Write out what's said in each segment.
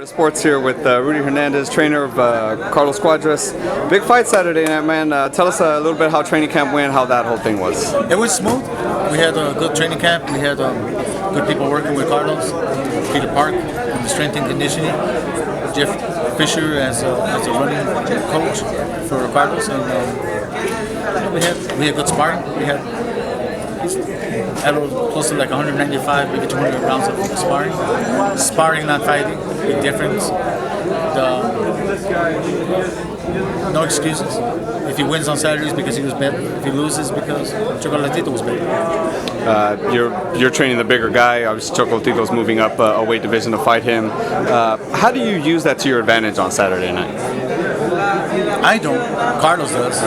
Sports here with Rudy Hernandez, trainer of Carlos Cuadras. Big fight Saturday night, man. Tell us a little bit how training camp went, how that whole thing was. It was smooth. We had a good training camp. We had good people working with Carlos, Peter Park on the strength and conditioning, Jeff Fisher as a running coach for Carlos, and we had good sparring. We had close to like 195, maybe 200 rounds of sparring. Sparring, not fighting, big difference. No excuses. If he wins on Saturdays because he was better. If he loses because Chocolatito was better. You're training the bigger guy. Obviously, Chocolatito's moving up a weight division to fight him. How do you use that to your advantage on Saturday night? I don't. Carlos does.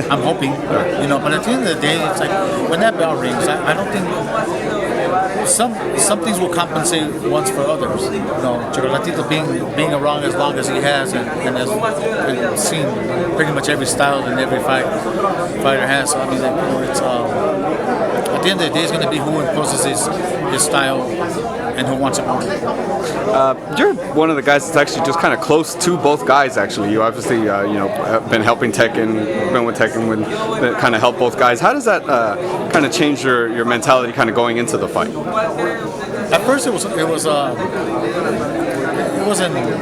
I'm hoping. But at the end of the day, it's like when that bell rings, I don't think some things will compensate once for others. Chocolatito being around as long as he has and has seen pretty much every style and every fighter has. So I mean, it's at the end of the day, it's going to be who imposes his style and who wants it more. You're one of the guys that's actually just kind of close to both guys. Actually, you obviously have been helping Tekken, been with Tekken, when kind of help both guys. How does that kind of change your mentality, kind of going into the fight? At first, it wasn't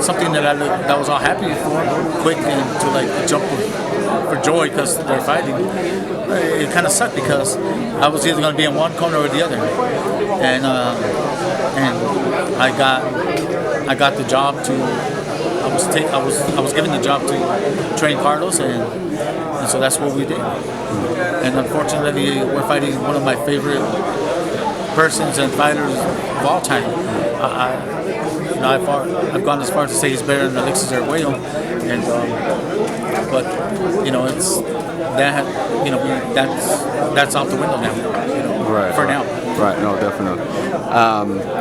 something that I was all happy for, quick and to like jump for joy because they're fighting. It kind of sucked because I was either going to be in one corner or the other, and I got the job to. I was given the job to train Carlos, and so that's what we did. And unfortunately, we're fighting one of my favorite persons and fighters of all time. I've gone as far as to say he's better than Alexis Arguello, and but it's that that's out the window now. Right. For now. Right. No, definitely.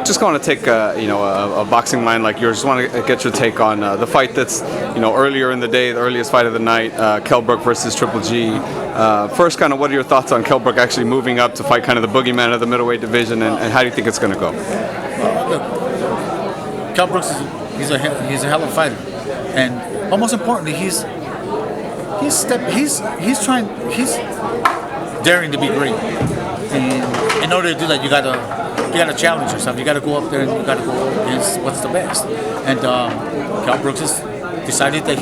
Just want to take a boxing line like yours. Just want to get your take on the fight that's earlier in the day, the earliest fight of the night, Brook versus Triple G. First, kind of, what are your thoughts on Brook actually moving up to fight kind of the boogeyman of the middleweight division, and how do you think it's going to go? Look, Brooks he's a hell of a fighter, but most importantly, he's daring to be great. And in order to do that, you gotta challenge yourself. You gotta go up there and you gotta go against what's the best. And Brooks has decided that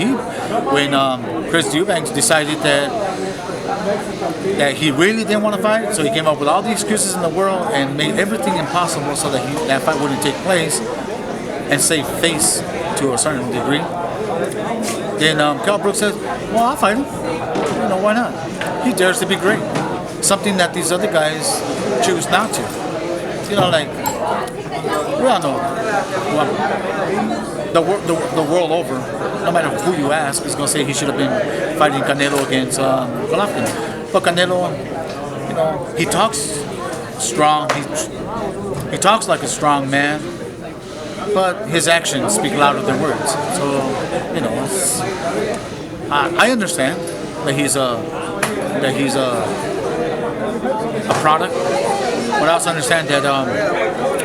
when Chris Eubanks decided that he really didn't want to fight, so he came up with all the excuses in the world and made everything impossible so that that fight wouldn't take place and save face to a certain degree. Then Brooks says, "Well, I'll fight him. Why not?" He dares to be great. Something that these other guys choose not to. We all know the world over, no matter who you ask, is going to say he should have been fighting Canelo against Golovkin. But Canelo, he talks strong. He talks like a strong man, but his actions speak louder than words. So, I understand that he's a product, but I also understand that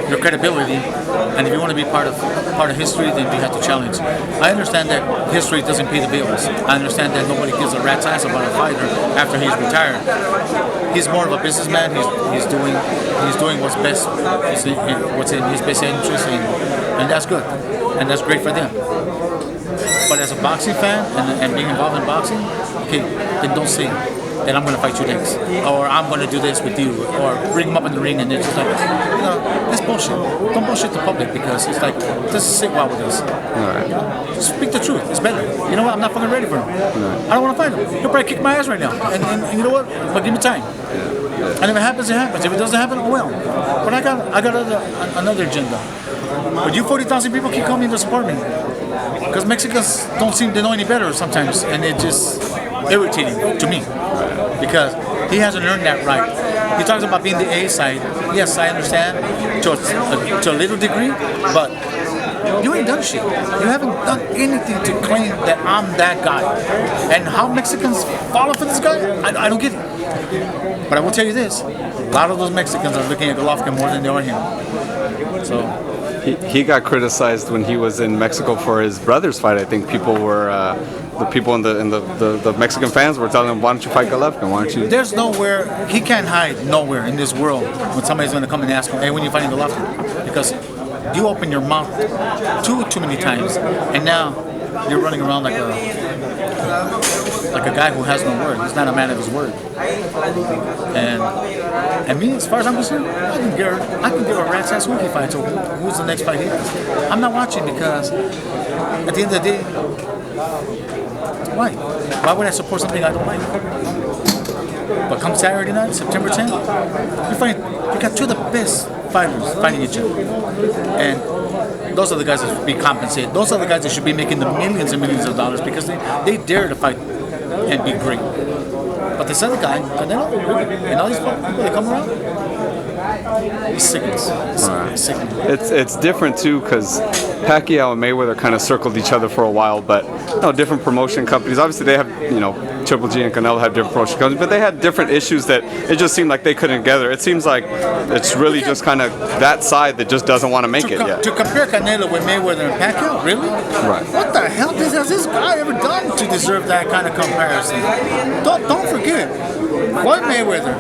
your credibility, and if you want to be part of history, then you have to challenge. I understand that history doesn't pay the bills. I understand that nobody gives a rat's ass about a fighter after he's retired. He's more of a businessman. He's doing what's best, what's in his best interest, and that's good, and that's great for them. But as a boxing fan and being involved in boxing, okay, then don't say that I'm going to fight you next, or I'm going to do this with you, or bring him up in the ring, and it's just like, that's bullshit. Don't bullshit the public, because it's like, just sit well with us. Right. Just speak the truth. It's better. You know what? I'm not fucking ready for him. Right. I don't want to fight him. He'll probably kick my ass right now. And you know what? But give me time. And if it happens, it happens. If it doesn't happen, oh well. But I got another agenda. But you 40,000 people keep coming to support me, because Mexicans don't seem to know any better sometimes, and it just irritating to me, because he hasn't earned that right. He talks about being the A side. Yes, I understand to a little degree, but you ain't done shit. You haven't done anything to claim that I'm that guy. And how Mexicans follow for this guy, I don't get it. But I will tell you this: a lot of those Mexicans are looking at Golovkin more than they are him. So he got criticized when he was in Mexico for his brother's fight. I think people were the people in the Mexican fans were telling him, "Why don't you fight Golovkin? Why don't you?" There's nowhere he can't hide nowhere in this world when somebody's going to come and ask him, "Hey, when you fighting Golovkin?" Because you open your mouth too many times, and now you're running around like a guy who has no word. He's not a man of his word. And me, as far as I'm concerned, I can give a rat's ass who he fights or who's the next fight he has. I'm not watching because at the end of the day, why? Why would I support something I don't like? But come Saturday night, September 10th, you got two of the best fighters fighting each other. And those are the guys that should be compensated. Those are the guys that should be making the millions and millions of dollars because they dare to fight and be great. But this other guy, Canelo, and all these people that come around, he's sickness. It's different too because Pacquiao and Mayweather kind of circled each other for a while, but different promotion companies. Obviously, they have Triple G and Canelo have different promotion companies, but they had different issues that it just seemed like they couldn't together. It seems like it's really just kind of that side that just doesn't want to make it yet. To compare Canelo with Mayweather and Pacquiao, really? Right. What the hell has this guy ever done to deserve that kind of comparison? Don't forget, Floyd Mayweather,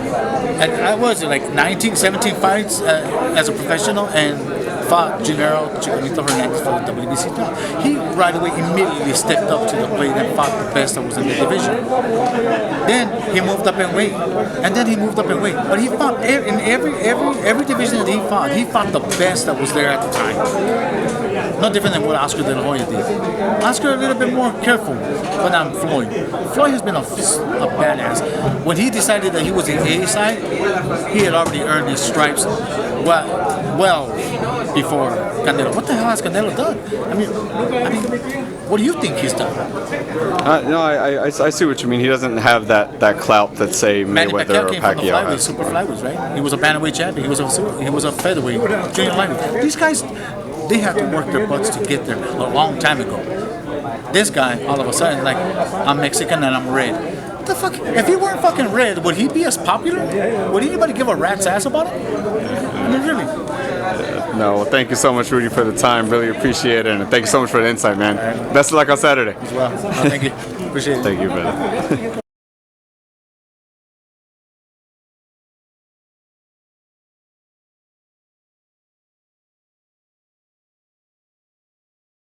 and I was like 17 fights as a professional and fought General Chiquito Hernandez for the WBC title. He right away immediately stepped up to the plate and fought the best that was in the division. Then he moved up in weight, and then he moved up in weight. But he fought in every division that he fought the best that was there at the time. No different than what Oscar De La Hoya did. Oscar a little bit more careful, but not Floyd. Floyd has been a badass. When he decided that he was the A side, he had already earned his stripes well before Canelo. What the hell has Canelo done? I mean, what do you think he's done? No, I see what you mean. He doesn't have that clout that say Mayweather or Pacquiao has. Super flyweights, right? He was a bantamweight champion. He was a featherweight, junior lightweight. These guys, they had to work their butts to get there a long time ago. This guy, all of a sudden, like, I'm Mexican and I'm red. What the fuck? If he weren't fucking red, would he be as popular? Would anybody give a rat's ass about it? I mean, really. No, well, thank you so much, Rudy, for the time. Really appreciate it, and thank you so much for the insight, man. Best of luck on Saturday. As well. Thank you. Appreciate it. Thank you, brother.